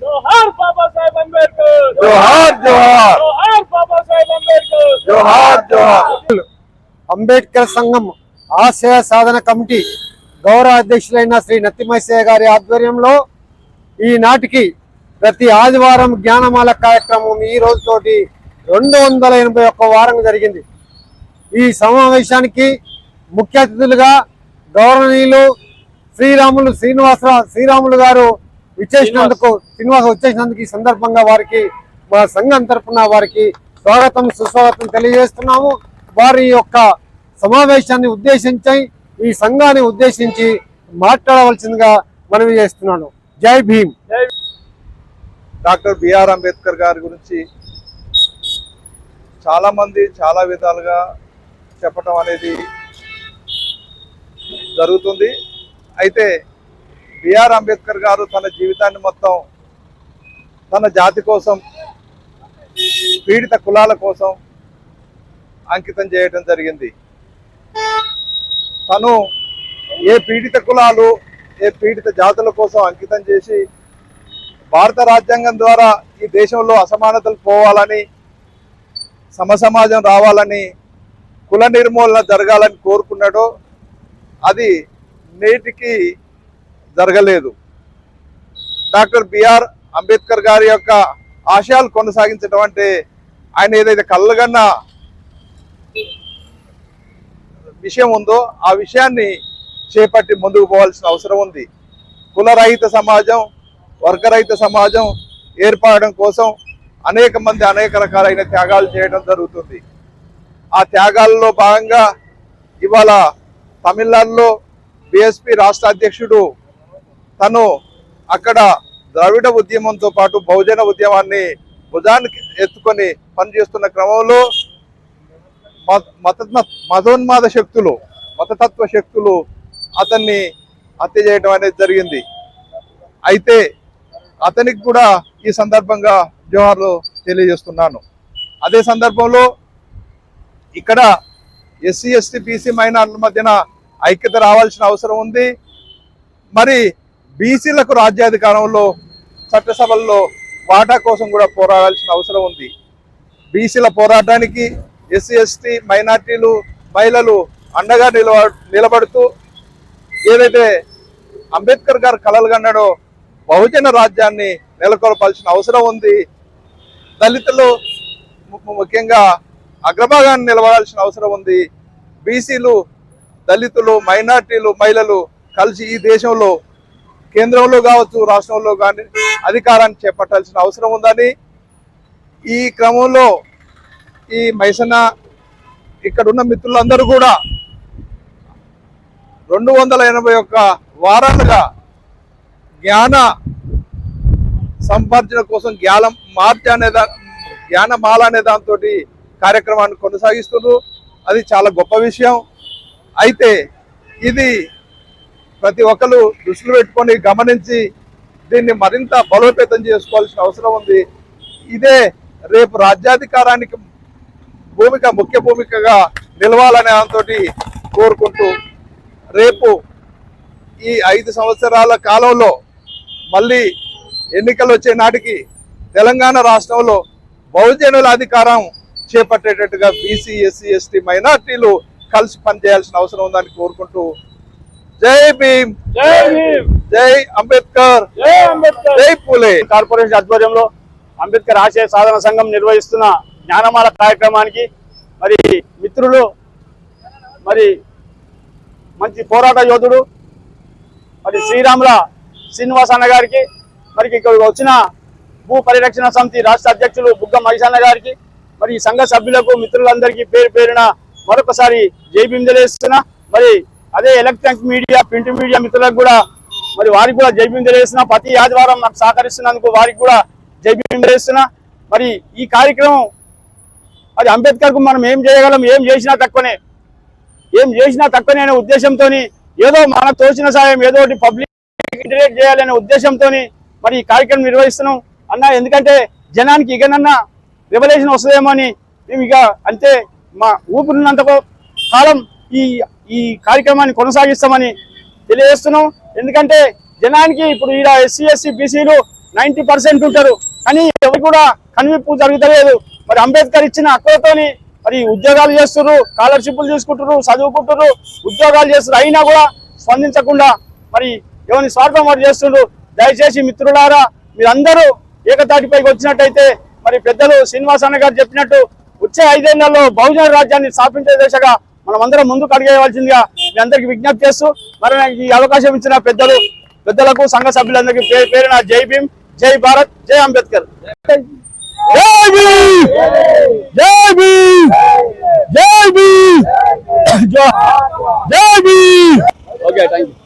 जोहार बाबा साहेब अंबेडकर, जोहार जोहार, जोहार बाबा साहेब अंबेडकर, जोहार जोहार। అంబేద్కర్ సంఘం ఆశయ సాధన కమిటీ గౌరవ అధ్యక్షులైన శ్రీ నత్తిమైసయ్య గారి ఆధ్వర్యంలో ఈనాటికి ప్రతి ఆదివారం జ్ఞానమాల కార్యక్రమం ఈ రోజుతోటి 281 వారం జరిగింది। ఈ సమావేశానికి ముఖ్య అతిథులుగా గౌరవనీయులు శ్రీరాములు గారు విచ్చేసినందుకు ఈ సందర్భంగా వారికి మా సంఘం తరఫున వారికి స్వాగతం సుస్వాగతం తెలియజేస్తున్నాము। వారి యొక్క సమావేశాన్ని ఉద్దేశించి ఈ సంఘాన్ని ఉద్దేశించి మాట్లాడవలసిందిగా మనవి చేస్తున్నాను। జై భీమ్। డాక్టర్ బిఆర్ అంబేద్కర్ గారి గురించి చాలా మంది చాలా విధాలుగా చెప్పడం అనేది జరుగుతుంది। అయితే బిఆర్ అంబేద్కర్ గారు తన జీవితాన్ని మొత్తం తన జాతి కోసం, పీడిత కులాల కోసం అంకితం చేయడం జరిగింది। తను ఏ పీడిత కులాలు, ఏ పీడిత జాతుల కోసం అంకితం చేసి భారత రాజ్యాంగం ద్వారా ఈ దేశంలో అసమానతలు పోవాలని, సమసమాజం రావాలని, కుల నిర్మూలన జరగాలని కోరుకున్నాడో అది నేటికి జరగలేదు। డాక్టర్ బిఆర్ అంబేద్కర్ గారి యొక్క ఆశయాలు కొనసాగించడం అంటే ఆయన ఏదైతే కళ్ళగన్న విషయం ఉందో ఆ విషయాన్ని చేపట్టి ముందుకు పోవాల్సిన అవసరం ఉంది। కులరహిత సమాజం, వర్గరహిత సమాజం ఏర్పడడం కోసం అనేక మంది అనేక రకాలైన త్యాగాలు చేయడం జరుగుతుంది। ఆ త్యాగాలలో భాగంగా ఇవాళ తమిళనాడులో బీఎస్పీ రాష్ట్ర అధ్యక్షుడు తను అక్కడ ద్రవిడ ఉద్యమంతో పాటు బహుజన ఉద్యమాన్ని భుజానికి ఎత్తుకొని పనిచేస్తున్న క్రమంలో మతోన్మాద శక్తులు, మతతత్వ శక్తులు అతన్ని హత్య చేయడం అనేది జరిగింది। అయితే అతనికి కూడా ఈ సందర్భంగా జోహార్లు తెలియజేస్తున్నాను। అదే సందర్భంలో ఇక్కడ ఎస్సీ ఎస్టీ బీసీ మైనార్టీల మధ్యన ఐక్యత రావాల్సిన అవసరం ఉంది। మరి బీసీలకు రాజ్యాధికారంలో, చట్టసభల్లో వాటా కోసం కూడా పోరాడాల్సిన అవసరం ఉంది। బీసీల పోరాటానికి ఎస్సీ ఎస్టీ మైనార్టీలు, మహిళలు అండగా నిలబడుతూ ఏదైతే అంబేద్కర్ గారు కలలు కన్నాడో బహుజన రాజ్యాన్ని నెలకొల్పాల్సిన అవసరం ఉంది। దళితులు ముఖ్యంగా అగ్రభాగాన్ని నిలబడాల్సిన అవసరం ఉంది। బీసీలు, దళితులు, మైనార్టీలు, మహిళలు కలిసి ఈ దేశంలో కేంద్రంలో కావచ్చు, రాష్ట్రంలో కానీ అధికారాన్ని చేపట్టాల్సిన అవసరం ఉందని ఈ క్రమంలో ఈ మైసన ఇక్కడ ఉన్న మిత్రులందరూ కూడా 281 వారాలుగా జ్ఞాన సంపార్జన కోసం జ్ఞానమాల అనే దాంతో కార్యక్రమాన్ని కొనసాగిస్తున్నారు। అది చాలా గొప్ప విషయం। అయితే ఇది ప్రతి ఒక్కరు దృష్టిలో పెట్టుకొని గమనించి దీన్ని మరింత బలోపేతం చేసుకోవాల్సిన అవసరం ఉంది। ఇదే రేపు రాజ్యాధికారానికి ముఖ్య భూమికగా నిలవాలనే దాంతో కోరుకుంటూ రేపు ఈ 5 సంవత్సరాల కాలంలో మళ్ళీ ఎన్నికలు వచ్చే నాటికి తెలంగాణ రాష్ట్రంలో బహుజనుల అధికారం చేపట్టేటట్టుగా బీసీ, ఎస్సీ, ఎస్టీ, మైనార్టీలు కలిసి పనిచేయాల్సిన అవసరం ఉందని కోరుకుంటూ జై భీమ్, జై భీమ్, జై అంబేద్కర్, జై అంబేద్కర్, జై పూలే। కార్పొరేషన్ ఆధ్వర్యంలో అంబేద్కర్ ఆశయ సాధన సంఘం నిర్వహిస్తున్న జ్ఞానమాల కార్యక్రమానికి మరి మిత్రులు, మరి మంచి పోరాట యోధుడు మరి శ్రీరాముల శ్రీనివాస్ అన్న గారికి, మరి ఇక్కడ వచ్చిన భూ పరిరక్షణ సమితి రాష్ట్ర అధ్యక్షులు బుగ్గ మహిషాన్న గారికి, మరి ఈ సంఘ సభ్యులకు, మిత్రులందరికీ పేరు పేరున మరొకసారి జై భీమ్ తెలియజేస్తున్నా। మరి అదే ఎలక్ట్రానిక్ మీడియా ప్రింట్ మీడియా మిత్రులకు కూడా మరి వారికి కూడా జై భీమ్ తెలియజేస్తున్నా. ప్రతి ఆదివారం నాకు సహకరిస్తున్నందుకు వారికి కూడా జై భీమ్ తెలియజేస్తున్నా. మరి ఈ కార్యక్రమం మరి అంబేద్కర్ కు మనం ఏం చేయగలం, ఏం చేసినా తక్కువనే అనే ఉద్దేశంతో ఏదో మనకు తోచిన సాయం ఏదో ఒకటి పబ్లిక్ ఇంటరేట్ చేయాలనే ఉద్దేశంతో మరి ఈ కార్యక్రమం నిర్వహిస్తున్నాం అన్న. ఎందుకంటే జనానికి ఇకనన్నా రెవల్యూషన్ వస్తుందేమో అని మేము ఇక అంతే మా ఊపిరినంత కాలం ఈ కార్యక్రమాన్ని కొనసాగిస్తామని తెలియజేస్తున్నాం. ఎందుకంటే జనానికి ఇప్పుడు ఈడ ఎస్సీ ఎస్సీ బీసీలు 90% ఉంటారు, కానీ ఎవరు కూడా కనువిప్పు జరుగుతలేదు. మరి అంబేద్కర్ ఇచ్చిన హక్కులతోని మరి ఉద్యోగాలు చేస్తున్నారు, స్కాలర్షిప్లు తీసుకుంటున్నారు, చదువుకుంటున్నారు, ఉద్యోగాలు చేస్తున్నారు. అయినా కూడా స్పందించకుండా మరి ఎవరిని స్వార్థం వారు చేస్తున్నారు. దయచేసి మిత్రులారా మీరందరూ ఏకతాటిపైకి వచ్చినట్టయితే మరి పెద్దలు శ్రీనివాస్ అన్న గారు చెప్పినట్టు వచ్చే 5 ఏళ్లలో బహుజన రాజ్యాన్ని స్థాపించే దిశగా మనం అందరం ముందుకు అడిగేయవలసిందిగా మీ అందరికి విజ్ఞప్తి చేస్తూ మరి నాకు ఈ అవకాశం ఇచ్చిన పెద్దలకు సంఘ సభ్యులందరికీ పేరున జై భీమ్, జై భారత్, జై అంబేద్కర్. జై భీమ్, జై భీమ్, జై భీమ్, జై భీమ్. Okay, thank you.